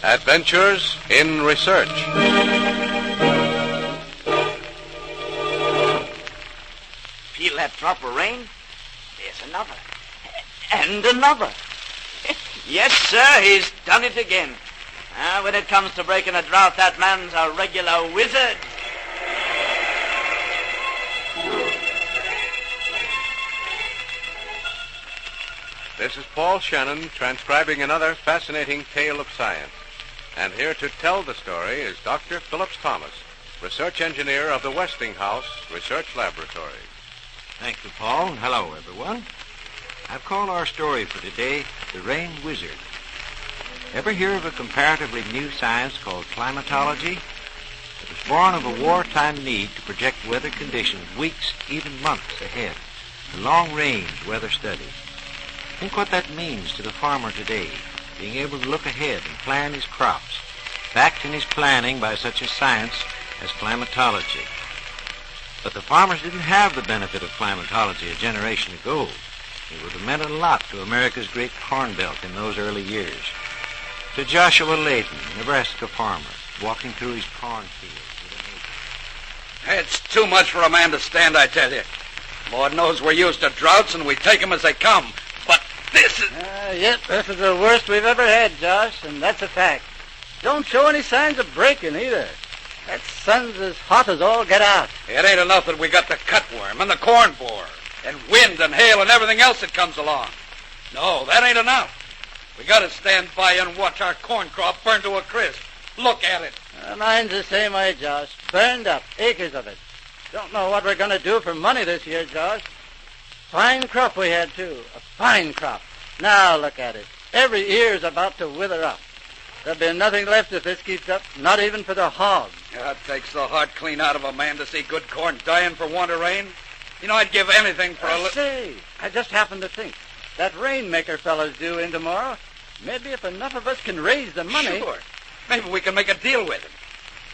Adventures in Research. Feel that drop of rain? There's another. And another. Yes, sir, he's done it again. When it comes to breaking a drought, that man's a regular wizard. This is Paul Shannon transcribing another fascinating tale of science. And here to tell the story is Dr. Phillips Thomas, research engineer of the Westinghouse Research Laboratory. Thank you, Paul, and hello, everyone. I've called our story for today The Rain Wizard. Ever hear of a comparatively new science called climatology? It was born of a wartime need to project weather conditions weeks, even months ahead. A long-range weather study. Think what that means to the farmer today, being able to look ahead and plan his crops, backed in his planning by such a science as climatology. But the farmers didn't have the benefit of climatology a generation ago. It would have meant a lot to America's great corn belt in those early years. To Joshua Layton, Nebraska farmer, walking through his cornfields with a neighbor. It's too much for a man to stand, I tell you. Lord knows we're used to droughts and we take them as they come. But this is... Yep, this is the worst we've ever had, Josh, and that's a fact. Don't show any signs of breaking either. That sun's as hot as all get out. It ain't enough that we got the cutworm and the corn borer and wind and hail and everything else that comes along. No, that ain't enough. We got to stand by and watch our corn crop burn to a crisp. Look at it. Mine's the same way, Josh. Burned up, acres of it. Don't know what we're going to do for money this year, Josh. Fine crop we had, too. A fine crop. Now look at it. Every ear's about to wither up. There'll be nothing left if this keeps up, not even for the hogs. That takes the heart clean out of a man to see good corn dying for want of rain. You know, I'd give anything for a little... Say, I just happened to think. That rainmaker fellow's due in tomorrow. Maybe if enough of us can raise the money... Sure. Maybe we can make a deal with him.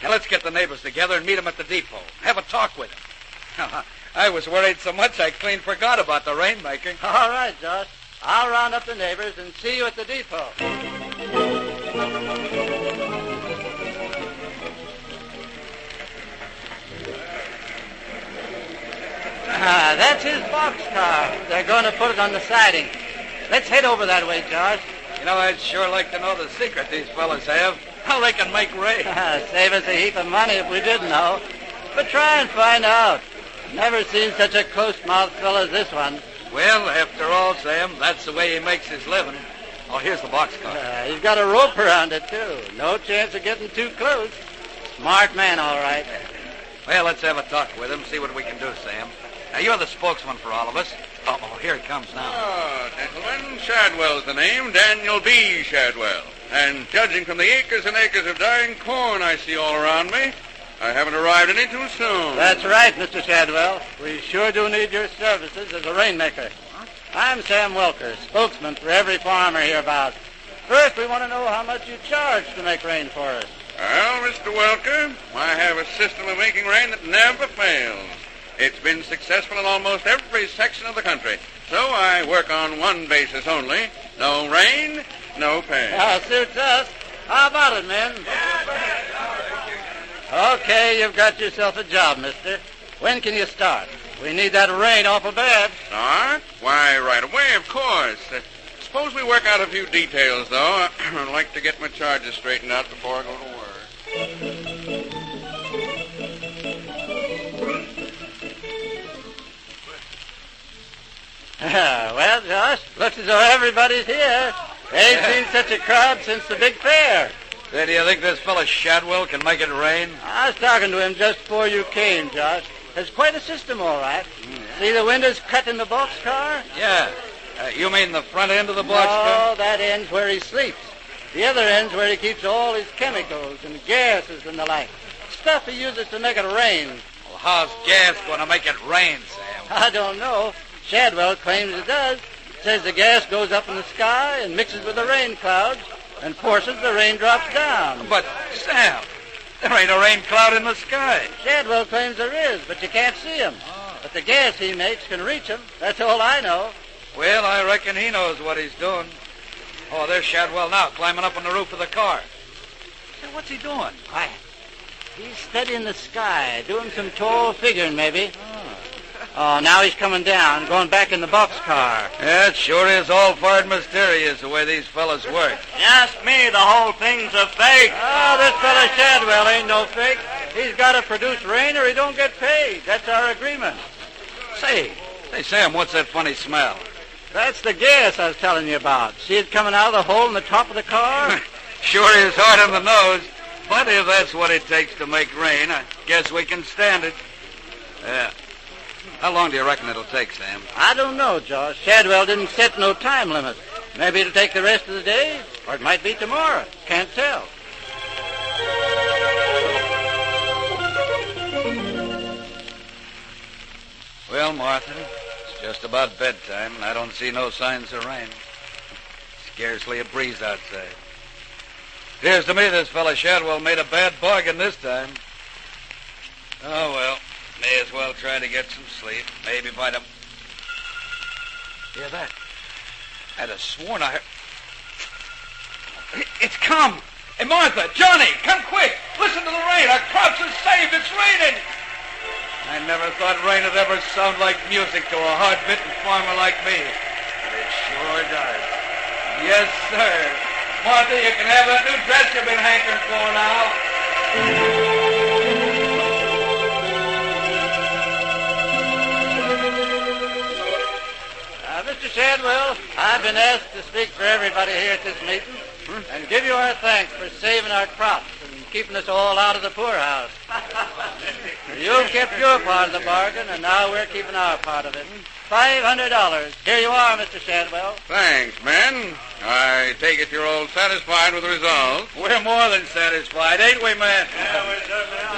Now, let's get the neighbors together and meet him at the depot. Have a talk with him. I was worried so much I clean forgot about the rainmaking. All right, Josh. I'll round up the neighbors and see you at the depot. That's his boxcar. They're going to put it on the siding. Let's head over that way, Josh. You know, I'd sure like to know the secret these fellas have. How they can make rain. Save us a heap of money if we did know. But try and find out. Never seen such a close-mouthed fellow as this one. Well, after all, Sam, that's the way he makes his living. Oh, here's the boxcar. He's got a rope around it, too. No chance of getting too close. Smart man, all right. Well, let's have a talk with him, see what we can do, Sam. Now, you're the spokesman for all of us. Oh, here he comes now. Oh, gentlemen, Shadwell's the name, Daniel B. Shadwell. And judging from the acres and acres of dying corn I see all around me, I haven't arrived any too soon. That's right, Mr. Shadwell. We sure do need your services as a rainmaker. I'm Sam Welker, spokesman for every farmer hereabouts. First, we want to know how much you charge to make rain for us. Well, Mr. Welker, I have a system of making rain that never fails. It's been successful in almost every section of the country. So I work on one basis only. No rain, no pay. Suits us. How about it, men? Okay, you've got yourself a job, mister. When can you start? We need that rain awful bad. Start? Why, right away, of course. Suppose we work out a few details, though. I'd like to get my charges straightened out before I go to work. Well, Josh, looks as though everybody's here. Ain't seen such a crowd since the big fair. Say, do you think this fellow Shadwell can make it rain? I was talking to him just before you came, Josh. There's quite a system, all right. See the windows cut in the boxcar? Yeah. You mean the front end of the boxcar? No, that end's where he sleeps. The other end's where he keeps all his chemicals and gases and the like. Stuff he uses to make it rain. Well, how's gas going to make it rain, Sam? I don't know. Shadwell claims it does. Says the gas goes up in the sky and mixes with the rain clouds and forces the raindrops down. But, Sam, there ain't a rain cloud in the sky. Shadwell claims there is, but you can't see him. But the gas he makes can reach 'em. That's all I know. Well, I reckon he knows what he's doing. Oh, there's Shadwell now, climbing up on the roof of the car. Say, what's he doing? Quiet. He's studying the sky, doing some tall figuring, maybe. Oh, now he's coming down, going back in the boxcar. Yeah, it sure is all fired mysterious the way these fellas work. Just me, the whole thing's a fake. Oh, this fella Shadwell ain't no fake. He's got to produce rain or he don't get paid. That's our agreement. Say, Sam, what's that funny smell? That's the gas I was telling you about. See it coming out of the hole in the top of the car? Sure is hard on the nose. But if that's what it takes to make rain, I guess we can stand it. Yeah. How long do you reckon it'll take, Sam? I don't know, Josh. Shadwell didn't set no time limit. Maybe it'll take the rest of the day, or it might be tomorrow. Can't tell. Well, Martha, it's just about bedtime, and I don't see no signs of rain. Scarcely a breeze outside. Appears to me this fella Shadwell made a bad bargain this time. Oh, well, may as well try to get some sleep. Maybe by the... Hear that? I'd have sworn I heard... It's come! Hey, Martha, Johnny, come quick! Listen to the rain! Our crops are saved! It's raining! I never thought rain would ever sound like music to a hard-bitten farmer like me. But it sure does. Yes, sir. Martha, you can have that new dress you've been hankering for now. Mr. Shadwell, I've been asked to speak for everybody here at this meeting and give you our thanks for saving our crops and keeping us all out of the poorhouse. You've kept your part of the bargain, and now we're keeping our part of it. $500. Here you are, Mr. Shadwell. Thanks, men. I take it you're all satisfied with the result. We're more than satisfied, ain't we, man?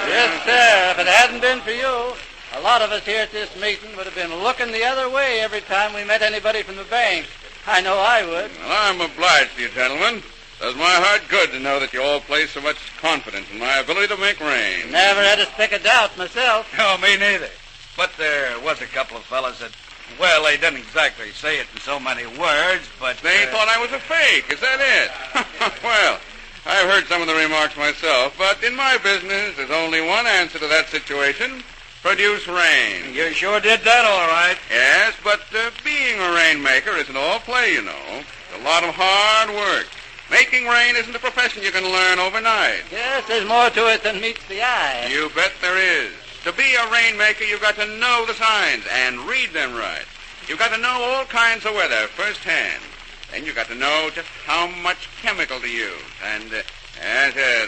Yes, sir. If it hadn't been for you, a lot of us here at this meeting would have been looking the other way every time we met anybody from the bank. I know I would. Well, I'm obliged to you, gentlemen. Does my heart good to know that you all place so much confidence in my ability to make rain. Never had a speck of doubt myself. No, me neither. But there was a couple of fellas that, well, they didn't exactly say it in so many words, but... They thought I was a fake. Is that it? Well, I've heard some of the remarks myself, but in my business, there's only one answer to that situation. Produce rain. You sure did that all right. Yes, but being a rainmaker isn't all play, you know. It's a lot of hard work. Making rain isn't a profession you can learn overnight. Yes, there's more to it than meets the eye. You bet there is. To be a rainmaker, you've got to know the signs and read them right. You've got to know all kinds of weather firsthand. Then you've got to know just how much chemical to use and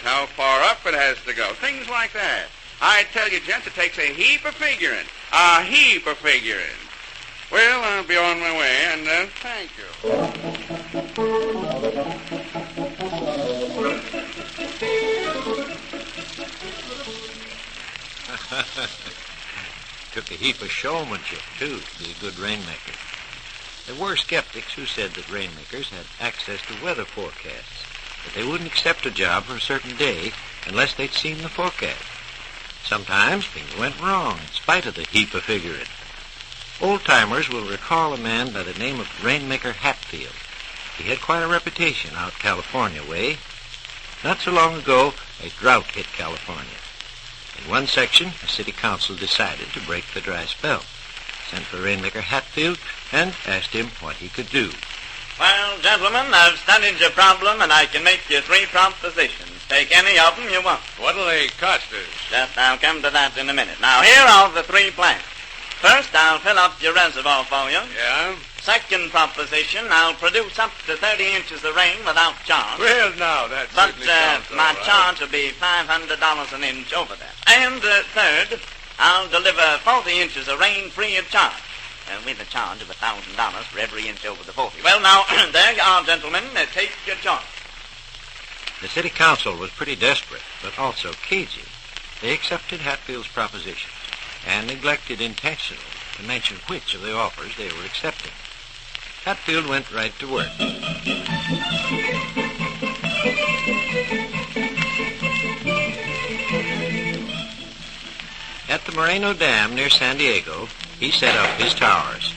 how far up it has to go. Things like that. I tell you, gents, it takes a heap of figuring. A heap of figuring. Well, I'll be on my way, and thank you. Took a heap of showmanship, too, to be a good rainmaker. There were skeptics who said that rainmakers had access to weather forecasts, that they wouldn't accept a job for a certain day unless they'd seen the forecast. Sometimes things went wrong in spite of the heap of figuring. Old-timers will recall a man by the name of Rainmaker Hatfield. He had quite a reputation out California way. Not so long ago, a drought hit California. In one section, the city council decided to break the dry spell, sent for Rainmaker Hatfield, and asked him what he could do. Well, gentlemen, I've studied your problem, and I can make you 3 propositions. Take any of them you want. What'll they cost us? Just I'll come to that in a minute. Now, here are the 3 plans. First, I'll fill up your reservoir for you. Yeah? Second proposition, I'll produce up to 30 inches of rain without charge. Well, now, that But certainly sounds all my right. charge will be $500 an inch over that. And third, I'll deliver 40 inches of rain free of charge. With a charge of $1,000 for every inch over the 40. Well, now, there you are, gentlemen. Take your choice. The city council was pretty desperate, but also cagey. They accepted Hatfield's propositions and neglected intentionally to mention which of the offers they were accepting. Hatfield went right to work. At the Moreno Dam near San Diego, he set up his towers.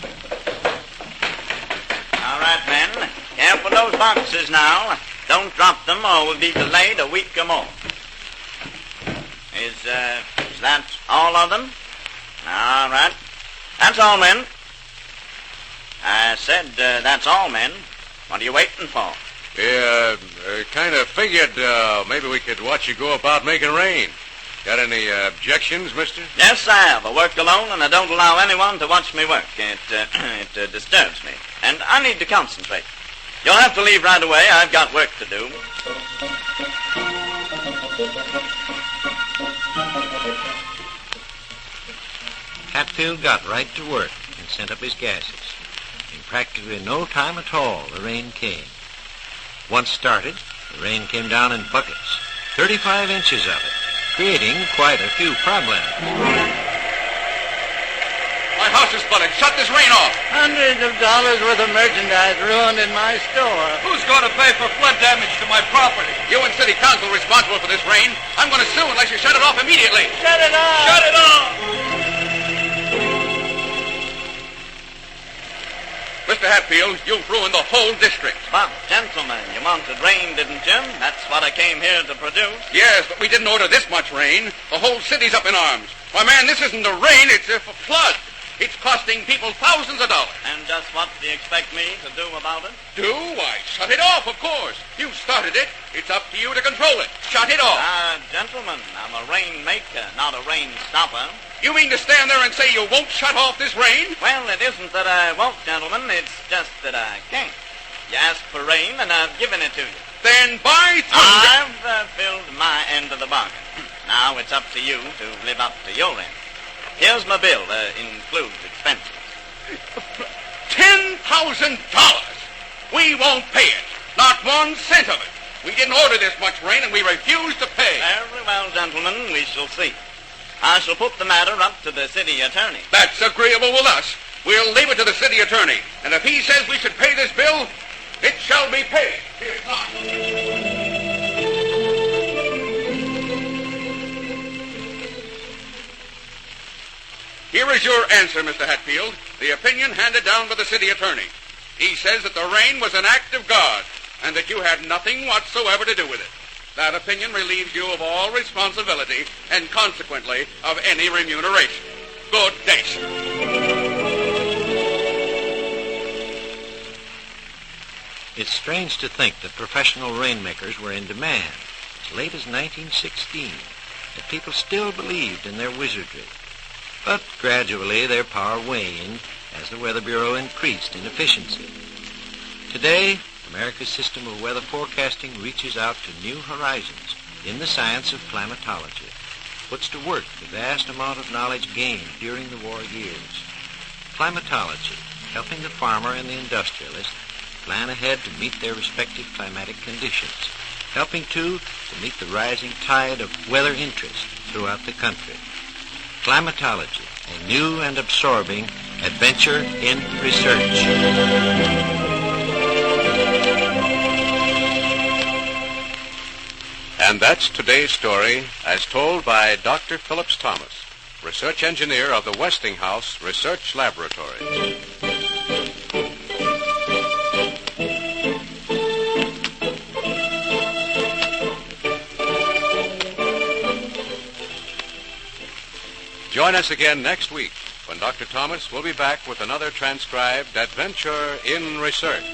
All right, men. Careful those boxes now. Don't drop them or we'll be delayed a week or more. Is that all of them? All right. That's all, men. I said that's all, men. What are you waiting for? Yeah, kind of figured maybe we could watch you go about making rain. Got any objections, mister? Yes, I have. I work alone, and I don't allow anyone to watch me work. It disturbs me, and I need to concentrate. You'll have to leave right away. I've got work to do. Hatfield got right to work and sent up his gases. In practically no time at all, the rain came. Once started, the rain came down in buckets, 35 inches of it, creating quite a few problems. My house is flooded. Shut this rain off. Hundreds of dollars worth of merchandise ruined in my store. Who's going to pay for flood damage to my property? You and city council responsible for this rain. I'm going to sue unless you shut it off immediately. Shut it off! Shut it off! Mr. Hatfield, you've ruined the whole district. But, gentlemen, you wanted rain, didn't you? That's what I came here to produce. Yes, but we didn't order this much rain. The whole city's up in arms. Why, man, this isn't a rain, it's a flood. It's costing people thousands of dollars. And just what do you expect me to do about it? Do? Why, shut it off, of course. You started it. It's up to you to control it. Shut it off. Gentlemen, I'm a rain maker, not a rain stopper. You mean to stand there and say you won't shut off this rain? Well, it isn't that I won't, gentlemen. It's just that I can't. You asked for rain, and I've given it to you. Then by thunder... I've filled my end of the bargain. Now it's up to you to live up to your end. Here's my bill. Includes expenses. $10,000! We won't pay it. Not 1 cent of it. We didn't order this much rain, and we refuse to pay. Very well, gentlemen. We shall see. I shall put the matter up to the city attorney. That's agreeable with us. We'll leave it to the city attorney. And if he says we should pay this bill, it shall be paid. If not... Here is your answer, Mr. Hatfield. The opinion handed down by the city attorney. He says that the rain was an act of God and that you had nothing whatsoever to do with it. That opinion relieves you of all responsibility and consequently of any remuneration. Good day, sir. It's strange to think that professional rainmakers were in demand as late as 1916, that people still believed in their wizardry. But gradually their power waned as the Weather Bureau increased in efficiency. Today, America's system of weather forecasting reaches out to new horizons in the science of climatology, puts to work the vast amount of knowledge gained during the war years. Climatology, helping the farmer and the industrialist plan ahead to meet their respective climatic conditions, helping, too, to meet the rising tide of weather interest throughout the country. Climatology, a new and absorbing adventure in research. And that's today's story as told by Dr. Phillips Thomas, research engineer of the Westinghouse Research Laboratories. Join us again next week when Dr. Thomas will be back with another transcribed adventure in research.